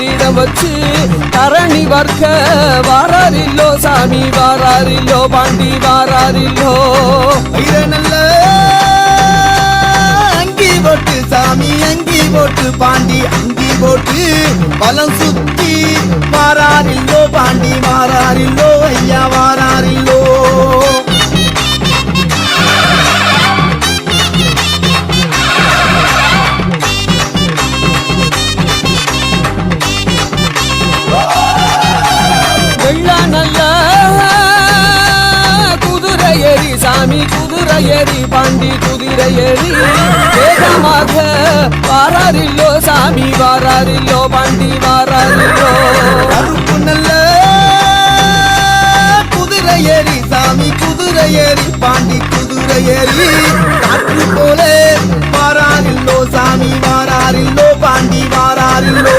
பீடம் வச்சு தரணி வர்க்க வாராரில்லோ சாமி வாராரில்லோ பாண்டி வாராரில்லோ நல்ல அங்கி போட்டு சாமி அங்கி போட்டு பாண்டி அங்கி போட்டு பலம் சுத்தி வாராரில்லோ பாண்டி வாராரில்லோ ஐயா வாராரில்லோ சாமி குதிரை ஏறி பாண்டி குதிரை ஏறி வேகமாக வாராரில்லோ சாமி வாராரில்லோ பாண்டி வாராரில்லோ கருப்பு நல்ல குதிரை ஏறி சாமி குதிரை ஏறி பாண்டி குதிரை ஏறி காற்று போல வாராரில்லோ சாமி வாராரில்லோ பாண்டி வாராரில்லோ